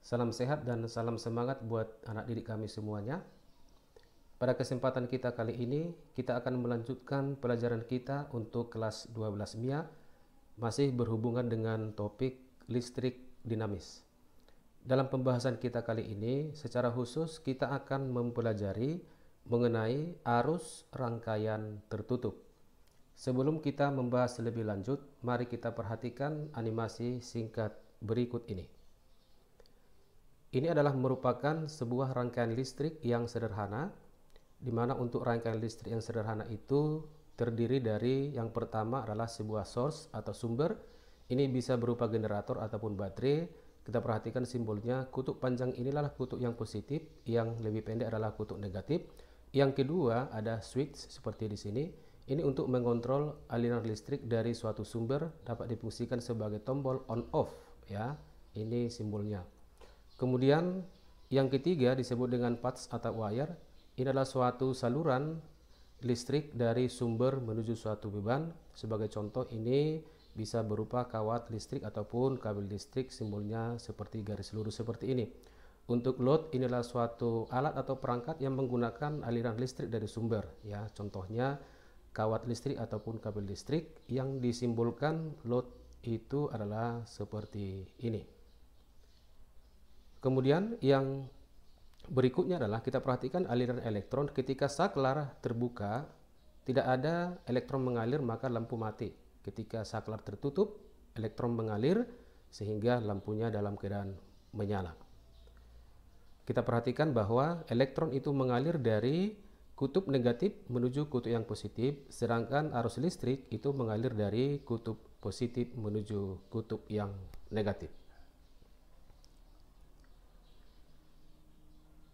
Salam sehat dan salam semangat buat anak didik kami semuanya. Pada kesempatan kita kali ini, kita akan melanjutkan pelajaran kita untuk kelas 12 MIA, masih berhubungan dengan topik listrik dinamis. Dalam pembahasan kita kali ini, secara khusus kita akan mempelajari mengenai arus rangkaian tertutup. Sebelum kita membahas lebih lanjut, mari kita perhatikan animasi singkat berikut ini. Ini adalah merupakan sebuah rangkaian listrik yang sederhana, di mana untuk rangkaian listrik yang sederhana itu terdiri dari yang pertama adalah sebuah source atau sumber. Ini bisa berupa generator ataupun baterai. Kita perhatikan simbolnya, kutub panjang inilah kutub yang positif, yang lebih pendek adalah kutub negatif. Yang kedua ada switch seperti di sini. Ini untuk mengontrol aliran listrik dari suatu sumber, dapat difungsikan sebagai tombol on off ya. Ini simbolnya. Kemudian yang ketiga disebut dengan path atau wire. Ini adalah suatu saluran listrik dari sumber menuju suatu beban. Sebagai contoh ini bisa berupa kawat listrik ataupun kabel listrik, simbolnya seperti garis lurus seperti ini. Untuk load, ini adalah suatu alat atau perangkat yang menggunakan aliran listrik dari sumber ya. Contohnya kawat listrik ataupun kabel listrik, yang disimbolkan load itu adalah seperti ini. Kemudian yang berikutnya adalah kita perhatikan aliran elektron. Ketika saklar terbuka, tidak ada elektron mengalir, maka lampu mati. Ketika saklar tertutup, elektron mengalir sehingga lampunya dalam keadaan menyala. Kita perhatikan bahwa elektron itu mengalir dari kutub negatif menuju kutub yang positif, sedangkan arus listrik itu mengalir dari kutub positif menuju kutub yang negatif.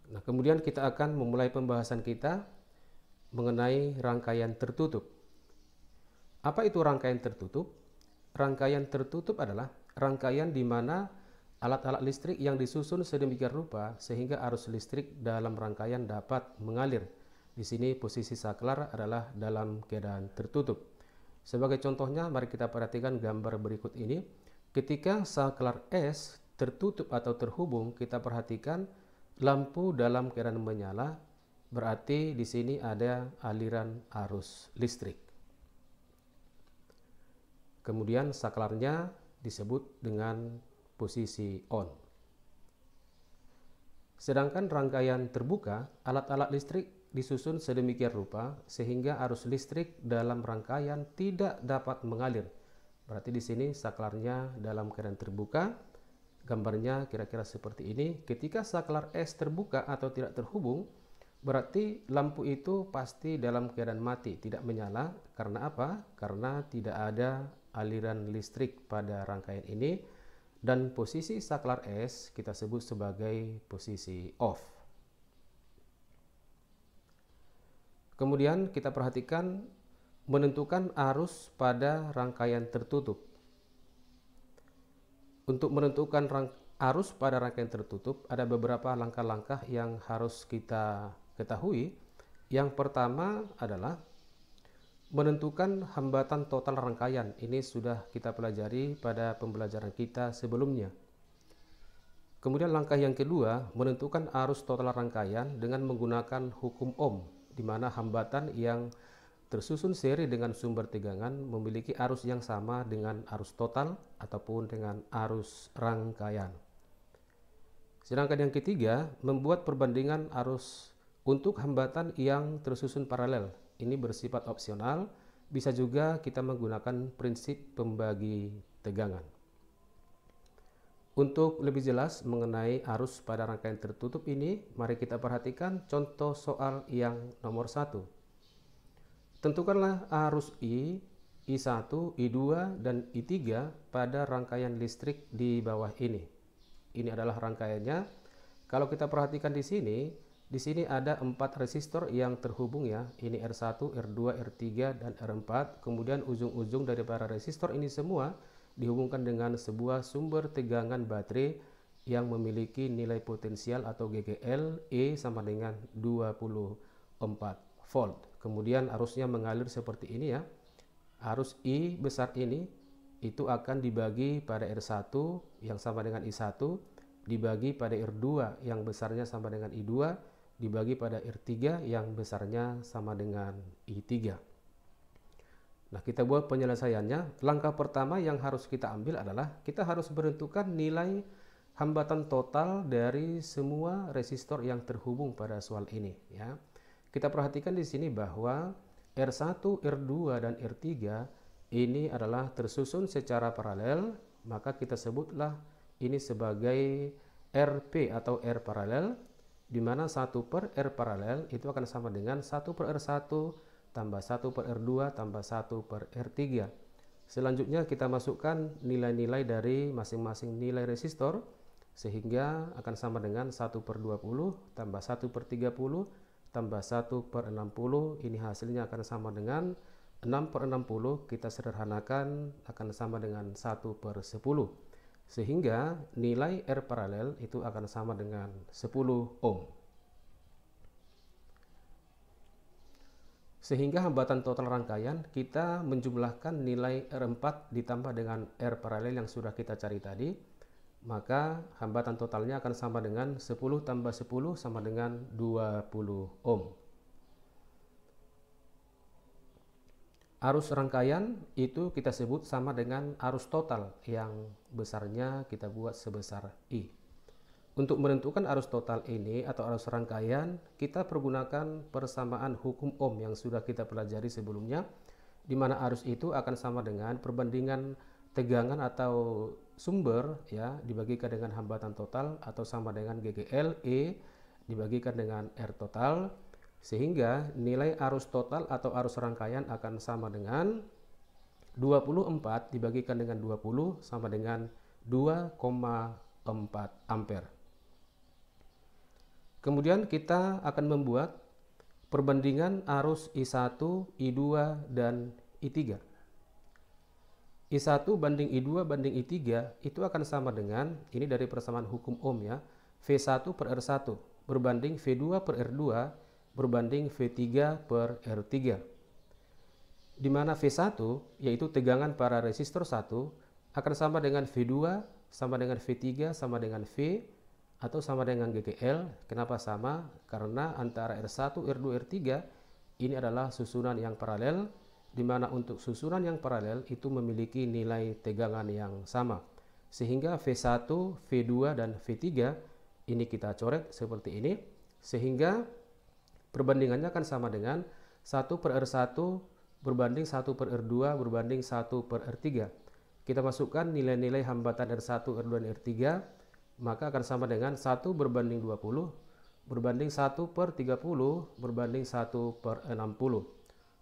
Nah, kemudian kita akan memulai pembahasan kita mengenai rangkaian tertutup. Apa itu rangkaian tertutup? Rangkaian tertutup adalah rangkaian di mana alat-alat listrik yang disusun sedemikian rupa sehingga arus listrik dalam rangkaian dapat mengalir. Di sini posisi saklar adalah dalam keadaan tertutup. Sebagai contohnya, mari kita perhatikan gambar berikut ini. Ketika saklar S tertutup atau terhubung, kita perhatikan lampu dalam keadaan menyala, berarti di sini ada aliran arus listrik. Kemudian saklarnya disebut dengan posisi on. Sedangkan rangkaian terbuka, alat-alat listrik disusun sedemikian rupa sehingga arus listrik dalam rangkaian tidak dapat mengalir. Berarti di sini saklarnya dalam keadaan terbuka. Gambarnya kira-kira seperti ini. Ketika saklar S terbuka atau tidak terhubung, berarti lampu itu pasti dalam keadaan mati, tidak menyala. Karena apa? Karena tidak ada aliran listrik pada rangkaian ini. Dan posisi saklar S kita sebut sebagai posisi off. Kemudian kita perhatikan menentukan arus pada rangkaian tertutup. Untuk menentukan arus pada rangkaian tertutup, ada beberapa langkah-langkah yang harus kita ketahui. Yang pertama adalah menentukan hambatan total rangkaian. Ini sudah kita pelajari pada pembelajaran kita sebelumnya. Kemudian langkah yang kedua, menentukan arus total rangkaian dengan menggunakan hukum Ohm, di mana hambatan yang tersusun seri dengan sumber tegangan memiliki arus yang sama dengan arus total ataupun dengan arus rangkaian. Sedangkan yang ketiga, membuat perbandingan arus untuk hambatan yang tersusun paralel. Ini bersifat opsional, bisa juga kita menggunakan prinsip pembagi tegangan. Untuk lebih jelas mengenai arus pada rangkaian tertutup ini, mari kita perhatikan contoh soal yang nomor 1. Tentukanlah arus I1, I2, dan I3 pada rangkaian listrik di bawah ini. Ini adalah rangkaiannya. Kalau kita perhatikan di sini ada 4 resistor yang terhubung ya. Ini R1, R2, R3, dan R4. Kemudian ujung-ujung dari para resistor ini semua dihubungkan dengan sebuah sumber tegangan baterai yang memiliki nilai potensial atau GGL E sama dengan 24 volt. Kemudian arusnya mengalir seperti ini ya. Arus I besar ini itu akan dibagi pada R1 yang sama dengan I1 dibagi pada R2 yang besarnya sama dengan I2 dibagi pada R3 yang besarnya sama dengan I3. Nah, kita buat penyelesaiannya. Langkah pertama yang harus kita ambil adalah kita harus menentukan nilai hambatan total dari semua resistor yang terhubung pada soal ini, ya. Kita perhatikan di sini bahwa R1, R2 dan R3 ini adalah tersusun secara paralel, maka kita sebutlah ini sebagai RP atau R paralel, di mana 1 per R paralel itu akan sama dengan 1 per R1 tambah 1 per R2 tambah 1 per R3. Selanjutnya kita masukkan nilai-nilai dari masing-masing nilai resistor, sehingga akan sama dengan 1 per 20 tambah 1 per 30 tambah 1 per 60. Ini hasilnya akan sama dengan 6 per 60. Kita sederhanakan akan sama dengan 1 per 10. Sehingga nilai R paralel itu akan sama dengan 10 ohm. Sehingga hambatan total rangkaian kita menjumlahkan nilai R4 ditambah dengan R paralel yang sudah kita cari tadi, maka hambatan totalnya akan sama dengan 10 tambah 10 sama dengan 20 ohm. Arus rangkaian itu kita sebut sama dengan arus total yang besarnya kita buat sebesar I. Untuk menentukan arus total ini atau arus rangkaian, kita pergunakan persamaan hukum Ohm yang sudah kita pelajari sebelumnya, di mana arus itu akan sama dengan perbandingan tegangan atau sumber, ya, dibagikan dengan hambatan total atau sama dengan GGL E dibagikan dengan R total, sehingga nilai arus total atau arus rangkaian akan sama dengan 24 dibagikan dengan 20 sama dengan 2,4 ampere. Kemudian kita akan membuat perbandingan arus I1, I2, dan I3. I1 banding I2 banding I3 itu akan sama dengan, ini dari persamaan hukum Ohm, ya, V1 per R1 berbanding V2 per R2 berbanding V3 per R3, di mana V1 yaitu tegangan pada resistor 1 akan sama dengan V2 sama dengan V3 sama dengan V atau sama dengan GGL. Kenapa sama? Karena antara R1, R2, R3 ini adalah susunan yang paralel, di mana untuk susunan yang paralel itu memiliki nilai tegangan yang sama, sehingga V1, V2 dan V3 ini kita coret seperti ini, sehingga perbandingannya akan sama dengan 1 per R1 berbanding 1 per R2 berbanding 1 per R3. Kita masukkan nilai-nilai hambatan R1, R2, dan R3, maka akan sama dengan 1 berbanding 20 berbanding 1 per 30 berbanding 1 per 60.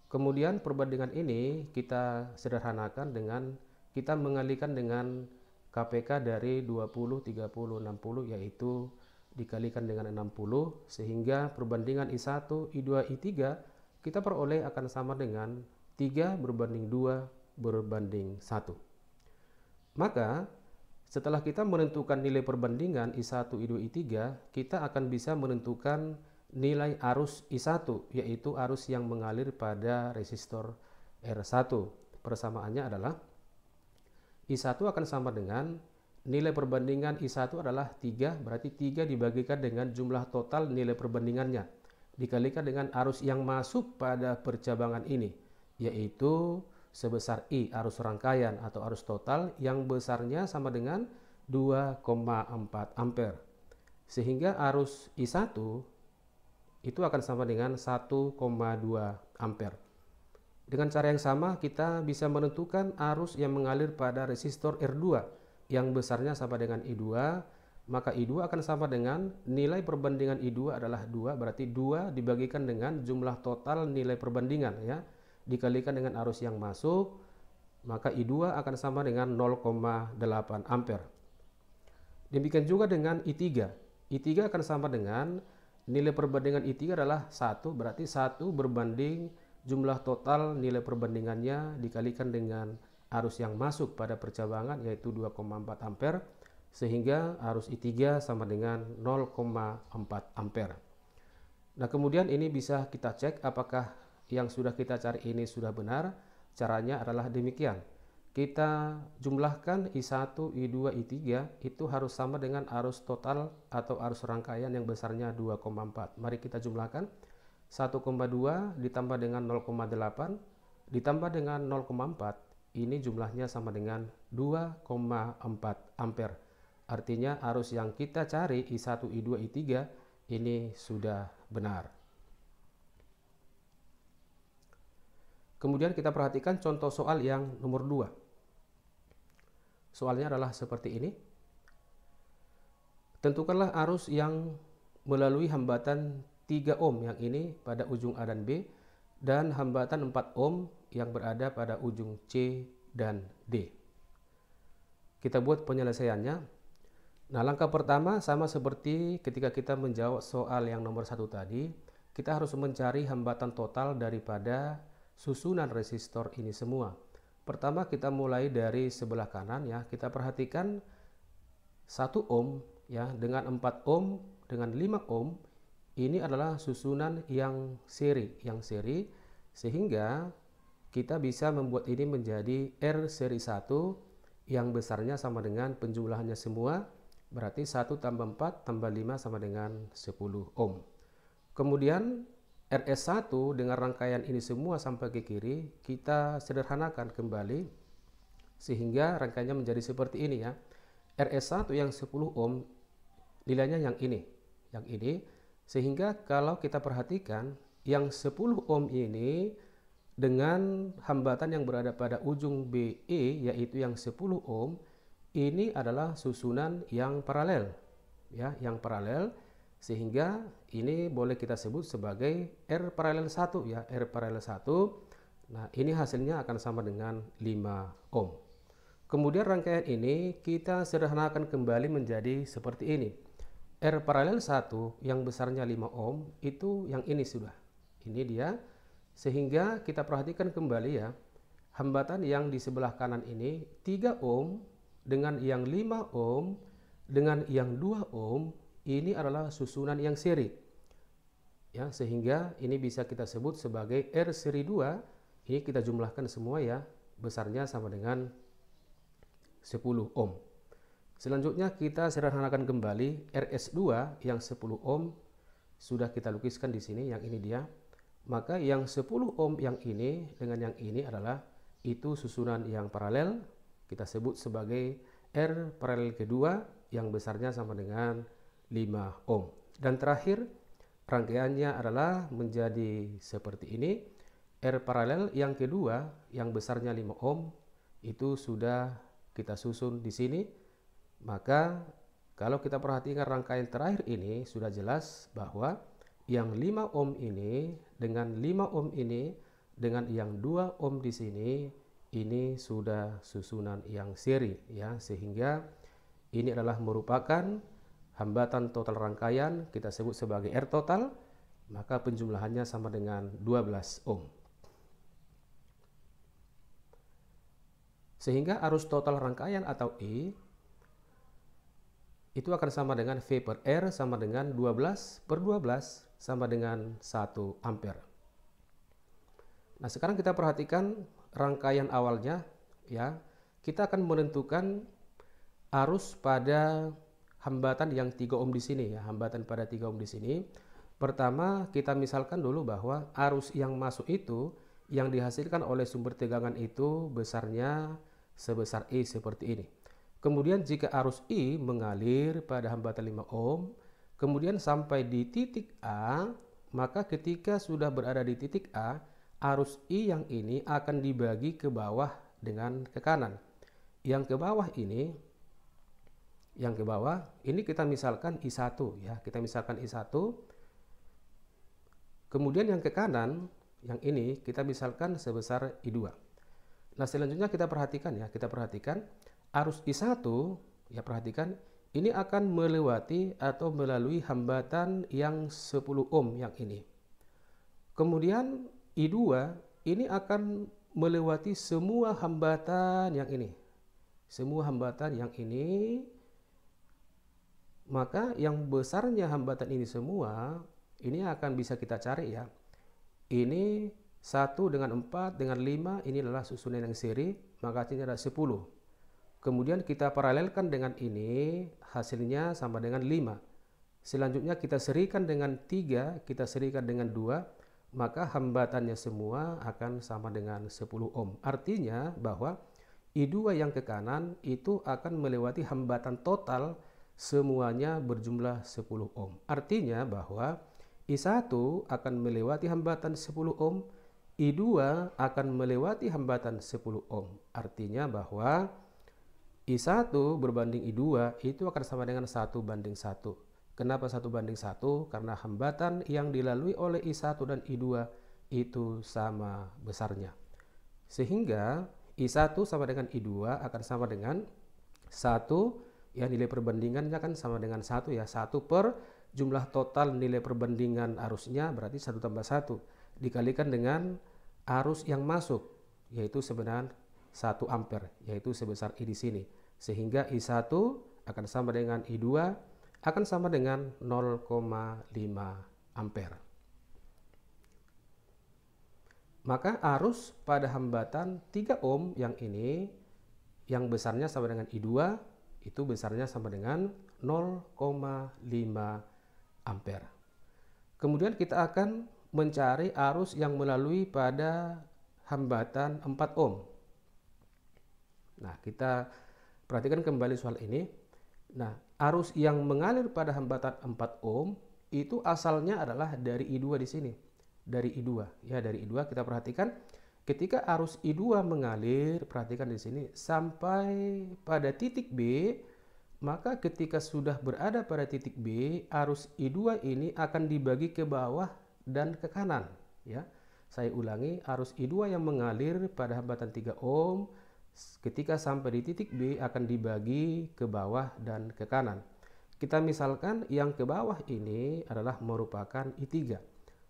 Kemudian perbandingan ini kita sederhanakan dengan kita mengalihkan dengan KPK dari 20, 30, 60, yaitu dikalikan dengan 60, sehingga perbandingan I1, I2, I3 kita peroleh akan sama dengan 3 berbanding 2 berbanding 1. Maka setelah kita menentukan nilai perbandingan I1, I2, I3, kita akan bisa menentukan nilai arus I1, yaitu arus yang mengalir pada resistor R1. Persamaannya adalah I1 akan sama dengan nilai perbandingan I1 adalah 3, berarti 3 dibagikan dengan jumlah total nilai perbandingannya, dikalikan dengan arus yang masuk pada percabangan ini, yaitu sebesar I, arus rangkaian atau arus total yang besarnya sama dengan 2,4 ampere. Sehingga arus I1 itu akan sama dengan 1,2 ampere. Dengan cara yang sama kita bisa menentukan arus yang mengalir pada resistor R2 yang besarnya sama dengan I2, maka I2 akan sama dengan nilai perbandingan I2 adalah 2, berarti 2 dibagikan dengan jumlah total nilai perbandingan, ya, dikalikan dengan arus yang masuk, maka I2 akan sama dengan 0,8 ampere. Demikian juga dengan I3. I3 akan sama dengan nilai perbandingan I3 adalah 1, berarti 1 berbanding jumlah total nilai perbandingannya dikalikan dengan arus yang masuk pada percabangan, yaitu 2,4 ampere, sehingga arus I3 sama dengan 0,4 ampere. Nah, kemudian ini bisa kita cek apakah yang sudah kita cari ini sudah benar. Caranya adalah demikian. kita jumlahkan I1, I2, I3 itu harus sama dengan arus total atau arus rangkaian yang besarnya 2,4. Mari kita jumlahkan. 1,2 ditambah dengan 0,8 ditambah dengan 0,4, ini jumlahnya sama dengan 2,4 ampere. Artinya arus yang kita cari I1, I2, I3 ini sudah benar. Kemudian kita perhatikan contoh soal yang nomor 2. Soalnya adalah seperti ini. Tentukanlah arus yang melalui hambatan 3 ohm yang ini pada ujung A dan B, dan hambatan 4 ohm yang berada pada ujung C dan D. Kita buat penyelesaiannya. Nah, langkah pertama sama seperti ketika kita menjawab soal yang nomor 1 tadi, kita harus mencari hambatan total daripada susunan resistor ini semua. Pertama kita mulai dari sebelah kanan ya, kita perhatikan 1 ohm ya dengan 4 ohm dengan 5 ohm ini adalah susunan yang seri, sehingga kita bisa membuat ini menjadi R seri 1 yang besarnya sama dengan penjumlahannya semua, berarti 1 tambah 4 tambah 5 sama dengan 10 ohm. Kemudian RS1 dengan rangkaian ini semua sampai ke kiri kita sederhanakan kembali sehingga rangkaiannya menjadi seperti ini ya. RS1 yang 10 ohm nilainya yang ini, sehingga kalau kita perhatikan yang 10 ohm ini dengan hambatan yang berada pada ujung BE yaitu yang 10 ohm ini adalah susunan yang paralel ya, sehingga ini boleh kita sebut sebagai R paralel 1 ya, R paralel 1. Nah, ini hasilnya akan sama dengan 5 ohm. Kemudian rangkaian ini kita sederhanakan kembali menjadi seperti ini. R paralel 1 yang besarnya 5 ohm itu yang ini sudah. Ini dia. Sehingga kita perhatikan kembali ya, hambatan yang di sebelah kanan ini 3 ohm dengan yang 5 ohm dengan yang 2 ohm ini adalah susunan yang seri ya, sehingga ini bisa kita sebut sebagai R seri 2. Ini kita jumlahkan semua ya, besarnya sama dengan 10 ohm. Selanjutnya kita sederhanakan kembali RS2 yang 10 ohm sudah kita lukiskan di sini, yang ini dia. Maka yang 10 ohm yang ini dengan yang ini adalah itu susunan yang paralel, kita sebut sebagai R paralel kedua yang besarnya sama dengan 5 ohm. Dan terakhir rangkaiannya adalah menjadi seperti ini. R paralel yang kedua yang besarnya 5 ohm itu sudah kita susun di sini. Maka kalau kita perhatikan rangkaian terakhir ini sudah jelas bahwa yang 5 ohm ini dengan 5 ohm ini dengan yang 2 ohm di sini ini sudah susunan yang seri ya, sehingga ini adalah merupakan hambatan total rangkaian, kita sebut sebagai R total, maka penjumlahannya sama dengan 12 ohm. Sehingga arus total rangkaian atau I itu akan sama dengan V per R sama dengan 12 per 12 sama dengan 1 ampere. Nah, sekarang kita perhatikan rangkaian awalnya ya. Kita akan menentukan arus pada hambatan yang 3 ohm di sini ya, hambatan pada 3 ohm di sini. Pertama, kita misalkan dulu bahwa arus yang masuk itu yang dihasilkan oleh sumber tegangan itu besarnya sebesar I seperti ini. Kemudian jika arus I mengalir pada hambatan 5 ohm, kemudian sampai di titik A, maka ketika sudah berada di titik A, arus I yang ini akan dibagi ke bawah dengan ke kanan. Yang ke bawah ini kita misalkan I1 ya, kita misalkan I1. Kemudian yang ke kanan yang ini kita misalkan sebesar I2. Nah, selanjutnya kita perhatikan arus I1 ya, perhatikan ini akan melewati atau melalui hambatan yang 10 ohm yang ini. Kemudian I2 ini akan melewati semua hambatan yang ini. Maka yang besarnya hambatan ini semua, ini akan bisa kita cari ya. Ini 1 dengan 4 dengan 5, ini adalah susunan yang seri. maka hasilnya adalah 10. Kemudian kita paralelkan dengan ini, hasilnya sama dengan 5. Selanjutnya kita serikan dengan 3, kita serikan dengan 2, maka hambatannya semua akan sama dengan 10 ohm. Artinya bahwa I2 yang ke kanan itu akan melewati hambatan total semuanya berjumlah 10 ohm. Artinya bahwa I1 akan melewati hambatan 10 ohm, I2 akan melewati hambatan 10 ohm. Artinya bahwa I1 berbanding I2 itu akan sama dengan 1:1. Kenapa 1:1? Karena hambatan yang dilalui oleh I1 dan I2 itu sama besarnya. Sehingga I1 sama dengan I2 akan sama dengan 1, ya nilai perbandingannya kan sama dengan 1 ya. 1 per jumlah total nilai perbandingan arusnya berarti 1 tambah 1 dikalikan dengan arus yang masuk, yaitu sebenarnya 1 ampere, yaitu sebesar I di sini. Sehingga I1 akan sama dengan I2 akan sama dengan 0,5 ampere. Maka arus pada hambatan 3 ohm yang ini, yang besarnya sama dengan I2, itu besarnya sama dengan 0,5 ampere. Kemudian kita akan mencari arus yang melalui pada hambatan 4 ohm. Nah, kita perhatikan kembali soal ini. Nah, arus yang mengalir pada hambatan 4 ohm itu asalnya adalah dari I2 di sini. Dari I2, ya dari I2 kita perhatikan ketika arus I2 mengalir, perhatikan di sini sampai pada titik B, maka ketika sudah berada pada titik B, arus I2 ini akan dibagi ke bawah dan ke kanan, ya. Saya ulangi, arus I2 yang mengalir pada hambatan 3 ohm ketika sampai di titik B akan dibagi ke bawah dan ke kanan. Kita misalkan yang ke bawah ini adalah merupakan I3.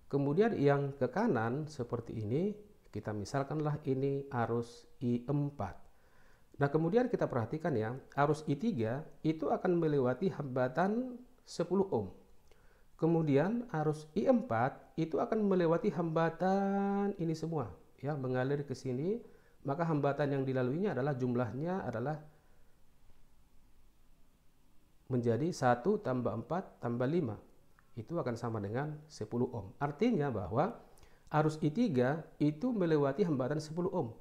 Kemudian yang ke kanan seperti ini, kita misalkanlah ini arus I4. Nah, kemudian kita perhatikan ya, arus I3 itu akan melewati hambatan 10 ohm. Kemudian arus I4 itu akan melewati hambatan ini semua, ya, mengalir ke sini, maka hambatan yang dilaluinya adalah jumlahnya adalah menjadi 1 tambah 4 tambah 5. Itu akan sama dengan 10 ohm. Artinya bahwa arus I3 itu melewati hambatan 10 ohm.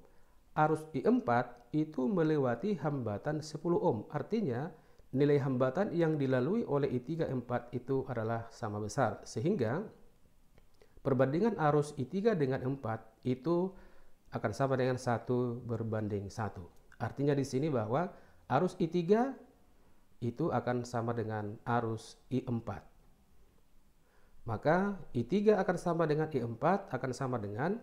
Arus I4 itu melewati hambatan 10 ohm. Artinya nilai hambatan yang dilalui oleh I3 I4 itu adalah sama besar. Sehingga perbandingan arus I3 dengan I4 itu akan sama dengan 1:1. Artinya di sini bahwa arus I3 itu akan sama dengan arus I4. Maka I3 akan sama dengan I4 akan sama dengan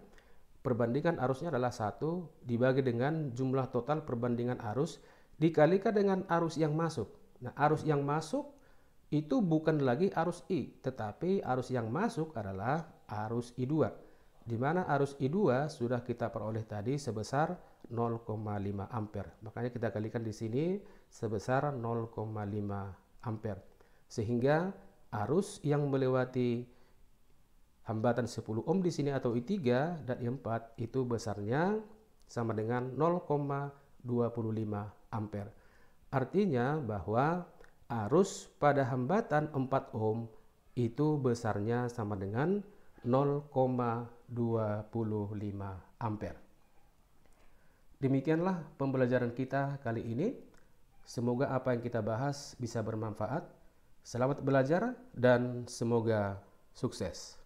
perbandingan arusnya adalah 1 dibagi dengan jumlah total perbandingan arus dikalikan dengan arus yang masuk. Nah, arus yang masuk itu bukan lagi arus I, tetapi arus yang masuk adalah arus I2. Di mana arus I2 sudah kita peroleh tadi sebesar 0,5 ampere. Makanya kita kalikan di sini sebesar 0,5 ampere. Sehingga arus yang melewati hambatan 10 ohm di sini atau I3 dan I4 itu besarnya sama dengan 0,25 ampere. Artinya bahwa arus pada hambatan 4 ohm itu besarnya sama dengan 0,25 ampere. Demikianlah pembelajaran kita kali ini. Semoga apa yang kita bahas bisa bermanfaat. Selamat belajar dan semoga sukses.